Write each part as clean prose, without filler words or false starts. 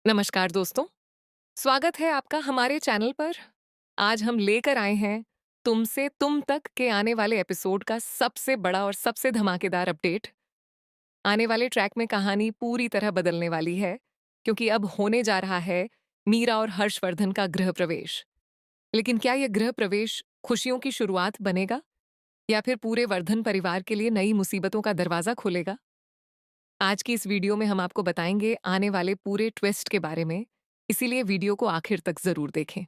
नमस्कार दोस्तों, स्वागत है आपका हमारे चैनल पर। आज हम लेकर आए हैं तुमसे तुम तक के आने वाले एपिसोड का सबसे बड़ा और सबसे धमाकेदार अपडेट। आने वाले ट्रैक में कहानी पूरी तरह बदलने वाली है, क्योंकि अब होने जा रहा है मीरा और हर्षवर्धन का गृह प्रवेश। लेकिन क्या यह गृह प्रवेश खुशियों की शुरुआत बनेगा या फिर पूरे वर्धन परिवार के लिए नई मुसीबतों का दरवाजा खोलेगा? आज की इस वीडियो में हम आपको बताएंगे आने वाले पूरे ट्विस्ट के बारे में, इसीलिए वीडियो को आखिर तक जरूर देखें।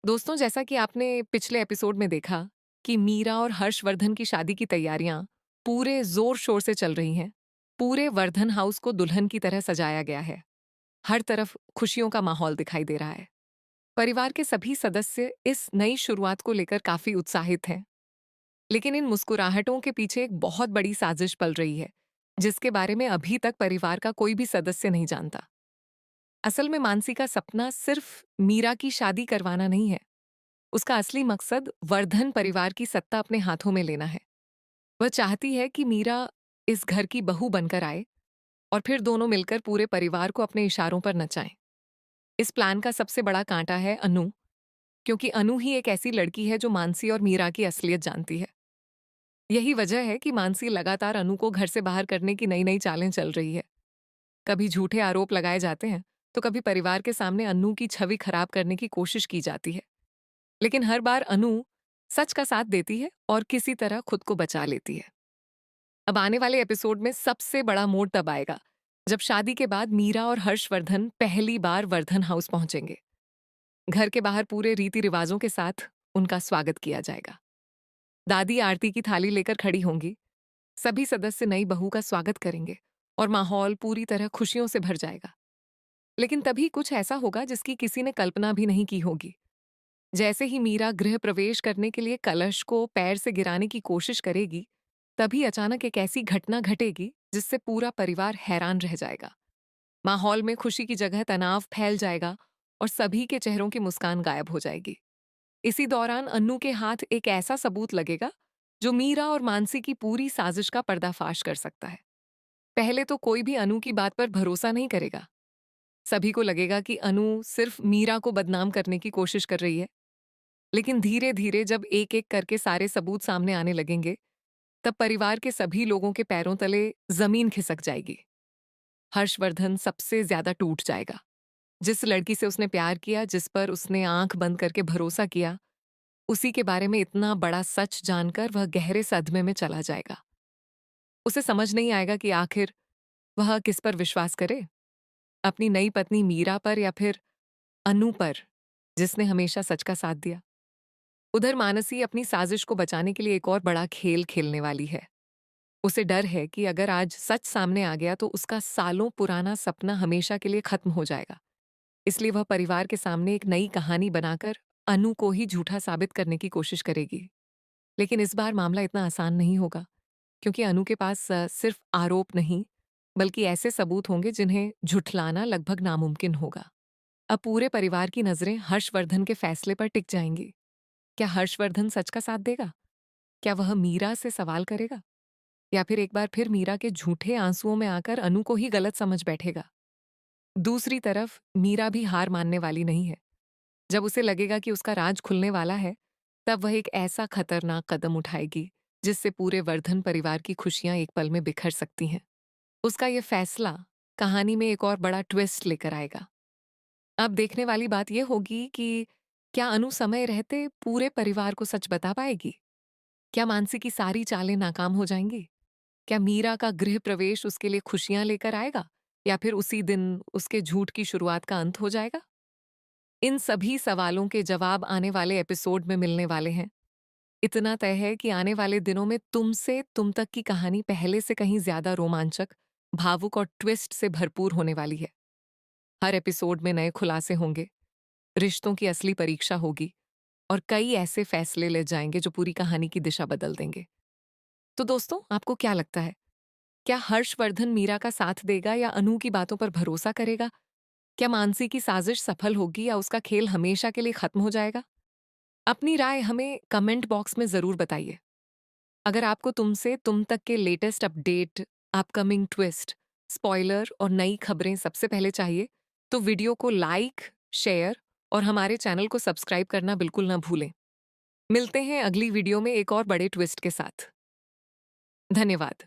दोस्तों, जैसा कि आपने पिछले एपिसोड में देखा कि मीरा और हर्षवर्धन की शादी की तैयारियां पूरे जोर शोर से चल रही हैं। पूरे वर्धन हाउस को दुल्हन की तरह सजाया गया है। हर तरफ खुशियों का माहौल दिखाई दे रहा है। परिवार के सभी सदस्य इस नई शुरुआत को लेकर काफी उत्साहित हैं। लेकिन इन मुस्कुराहटों के पीछे एक बहुत बड़ी साजिश पल रही है, जिसके बारे में अभी तक परिवार का कोई भी सदस्य नहीं जानता। असल में मानसी का सपना सिर्फ मीरा की शादी करवाना नहीं है। उसका असली मकसद वर्धन परिवार की सत्ता अपने हाथों में लेना है। वह चाहती है कि मीरा इस घर की बहू बनकर आए और फिर दोनों मिलकर पूरे परिवार को अपने इशारों पर नचाएं। इस प्लान का सबसे बड़ा कांटा है अनु, क्योंकि अनु ही एक ऐसी लड़की है जो मानसी और मीरा की असलियत जानती है। यही वजह है कि मानसी लगातार अनु को घर से बाहर करने की नई नई चालें चल रही है। कभी झूठे आरोप लगाए जाते हैं, तो कभी परिवार के सामने अनु की छवि खराब करने की कोशिश की जाती है। लेकिन हर बार अनु सच का साथ देती है और किसी तरह खुद को बचा लेती है। अब आने वाले एपिसोड में सबसे बड़ा मोड़ तब आएगा जब शादी के बाद मीरा और हर्षवर्धन पहली बार वर्धन हाउस पहुंचेंगे। घर के बाहर पूरे रीति रिवाजों के साथ उनका स्वागत किया जाएगा। दादी आरती की थाली लेकर खड़ी होंगी। सभी सदस्य नई बहू का स्वागत करेंगे और माहौल पूरी तरह खुशियों से भर जाएगा। लेकिन तभी कुछ ऐसा होगा जिसकी किसी ने कल्पना भी नहीं की होगी। जैसे ही मीरा गृह प्रवेश करने के लिए कलश को पैर से गिराने की कोशिश करेगी, तभी अचानक एक ऐसी घटना घटेगी जिससे पूरा परिवार हैरान रह जाएगा। माहौल में खुशी की जगह तनाव फैल जाएगा और सभी के चेहरों की मुस्कान गायब हो जाएगी। इसी दौरान अन्नू के हाथ एक ऐसा सबूत लगेगा जो मीरा और मानसी की पूरी साजिश का पर्दाफाश कर सकता है। पहले तो कोई भी अनु की बात पर भरोसा नहीं करेगा। सभी को लगेगा कि अनु सिर्फ मीरा को बदनाम करने की कोशिश कर रही है। लेकिन धीरे धीरे जब एक एक करके सारे सबूत सामने आने लगेंगे, तब परिवार के सभी लोगों के पैरों तले जमीन खिसक जाएगी। हर्षवर्धन सबसे ज्यादा टूट जाएगा। जिस लड़की से उसने प्यार किया, जिस पर उसने आंख बंद करके भरोसा किया, उसी के बारे में इतना बड़ा सच जानकर वह गहरे सदमे में चला जाएगा। उसे समझ नहीं आएगा कि आखिर वह किस पर विश्वास करे, अपनी नई पत्नी मीरा पर या फिर अनु पर, जिसने हमेशा सच का साथ दिया। उधर मानसी अपनी साजिश को बचाने के लिए एक और बड़ा खेल खेलने वाली है। उसे डर है कि अगर आज सच सामने आ गया तो उसका सालों पुराना सपना हमेशा के लिए खत्म हो जाएगा। इसलिए वह परिवार के सामने एक नई कहानी बनाकर अनु को ही झूठा साबित करने की कोशिश करेगी। लेकिन इस बार मामला इतना आसान नहीं होगा, क्योंकि अनु के पास सिर्फ आरोप नहीं, बल्कि ऐसे सबूत होंगे जिन्हें झुठलाना लगभग नामुमकिन होगा। अब पूरे परिवार की नजरें हर्षवर्धन के फैसले पर टिक जाएंगी। क्या हर्षवर्धन सच का साथ देगा? क्या वह मीरा से सवाल करेगा? या फिर एक बार फिर मीरा के झूठे आंसुओं में आकर अनु को ही गलत समझ बैठेगा? दूसरी तरफ मीरा भी हार मानने वाली नहीं है। जब उसे लगेगा कि उसका राज खुलने वाला है, तब वह एक ऐसा खतरनाक कदम उठाएगी जिससे पूरे वर्धन परिवार की खुशियां एक पल में बिखर सकती हैं। उसका यह फैसला कहानी में एक और बड़ा ट्विस्ट लेकर आएगा। अब देखने वाली बात यह होगी कि क्या अनु समय रहते पूरे परिवार को सच बता पाएगी? क्या मानसी की सारी चालें नाकाम हो जाएंगी? क्या मीरा का गृह प्रवेश उसके लिए खुशियां लेकर आएगा, या फिर उसी दिन उसके झूठ की शुरुआत का अंत हो जाएगा? इन सभी सवालों के जवाब आने वाले एपिसोड में मिलने वाले हैं। इतना तय है कि आने वाले दिनों में तुमसे तुम तक की कहानी पहले से कहीं ज्यादा रोमांचक, भावुक और ट्विस्ट से भरपूर होने वाली है। हर एपिसोड में नए खुलासे होंगे, रिश्तों की असली परीक्षा होगी और कई ऐसे फैसले ले जाएंगे जो पूरी कहानी की दिशा बदल देंगे। तो दोस्तों, आपको क्या लगता है? क्या हर्षवर्धन मीरा का साथ देगा या अनु की बातों पर भरोसा करेगा? क्या मानसी की साजिश सफल होगी या उसका खेल हमेशा के लिए खत्म हो जाएगा? अपनी राय हमें कमेंट बॉक्स में जरूर बताइए। अगर आपको तुमसे तुम तक के latest update, upcoming twist, spoiler और नई खबरें सबसे पहले चाहिए, तो वीडियो को लाइक, शेयर और हमारे चैनल को सब्सक्राइब करना बिल्कुल ना भूलें। मिलते हैं अगली वीडियो में एक और बड़े ट्विस्ट के साथ। धन्यवाद।